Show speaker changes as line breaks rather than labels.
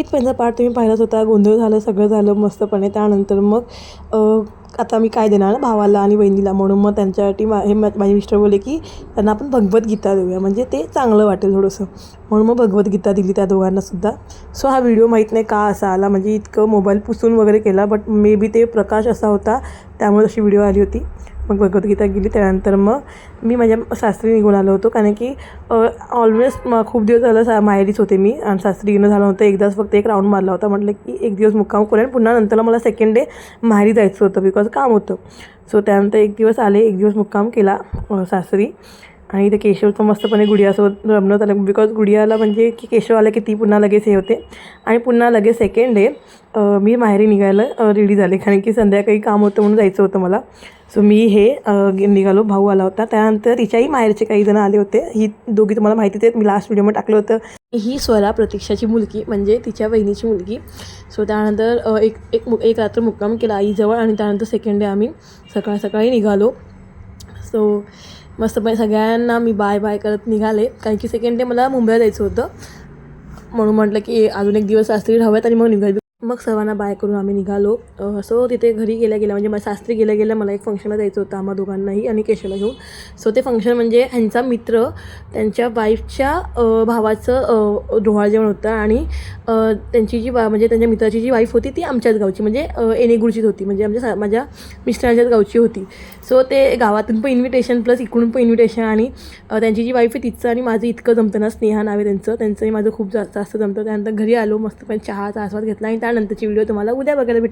इथपर्यंत पार्ट तुम्ही पाहिलाच होता. गोंधळ झालं, सगळं झालं मस्तपणे. त्यानंतर मग आता मी काय देणार ना भावाला आणि बहिणीला, म्हणून मग त्यांच्यासाठी माझे मिस्टर बोलले की त्यांना आपण भगवद्गीता देऊया, म्हणजे ते चांगलं वाटेल थोडंसं. म्हणून मग भगवद्गीता दिली त्या दोघांनासुद्धा. सो हा व्हिडिओ माहीत नाही का असा आला, म्हणजे इतकं मोबाईल पुसून वगैरे केला, बट मे बी ते प्रकाश असा होता त्यामुळे अशी व्हिडिओ आली होती. मग भगवद्गीता गेली. त्यानंतर मग मी माझ्या सासरी निघून आलो होतो, कारण की ऑलवेज खूप दिवस झालं माहेरीच होते मी, आणि सासरी येणं झालं होतं. एकदाच फक्त एक राऊंड मारला होता. म्हटलं की एक दिवस मुक्काम करेन, पुन्हा नंतरला मला सेकंड डे माहेरी जायचं होतं बिकॉज काम होतं. सो त्यानंतर एक दिवस आले, एक दिवस मुक्काम केला सासरी. आणि ते केशवचं मस्तपणे गुडियासोबत रमणं झालं, बिकॉज गुडियाला म्हणजे की केशव आलं की ती पुन्हा लगेच हे होते. आणि पुन्हा लगेच सेकंड डे मी माहेरी निघायला रेडी झाले, कारण की संध्याकाळी काम होतं म्हणून जायचं होतं मला. सो मी निघालो. भाऊ आला होता. त्यानंतर तिच्याही माहेरचे काही जण आले होते. ही दोघी तुम्हाला माहितीच आहेत, मी लास्ट व्हिडिओमध्ये टाकलं होतं. ही स्वरा प्रतीक्षाची मुलगी, म्हणजे तिच्या बहिणीची मुलगी. सो त्यानंतर एक रात्र मुक्काम केला आईजवळ, आणि त्यानंतर सेकंड डे आम्ही सकाळी निघालो. सो मस्तपणे सगळ्यांना मी बाय करत निघाले, कारण की सेकंड डे मला मुंबईला जायचं होतं. म्हणून म्हटलं की अजून एक दिवस सासरी राहाव्यात आणि मग निघालो. मग सर्वांना बाय करून आम्ही निघालो. सो तिथे घरी गेल्या म्हणजे माझ्या सासरी गेल्या मला एक फंक्शनला जायचं होतं, आम्हा दोघांनाही आणि केशवला घेऊन. सो ते फंक्शन म्हणजे ह्यांचा मित्र त्यांच्या वाईफच्या भावाचं डोहाळ जेवण होतं, आणि त्यांची जी म्हणजे त्यांच्या मित्राची जी वाईफ होती ती आमच्याच गावची, म्हणजे एनेगुळचीच होती, म्हणजे माझ्या मिस्टरांच्याच गावची होती. सो ते गावातून पण इन्व्हिटेशन प्लस इकडून पण इन्व्हिटेशन, आणि त्यांची जी वाईफ आहे तिचं आणि माझं इतकं जमतं ना, स्नेहा नाव आहे त्यांचंही माझं खूप जास्त जमतं. त्यानंतर घरी आलो, मस्तपणे चहाचा आस्वाद घेतला, आणि त्यानंतरची व्हिडिओ तुम्हाला उद्या बघायला भेटेल.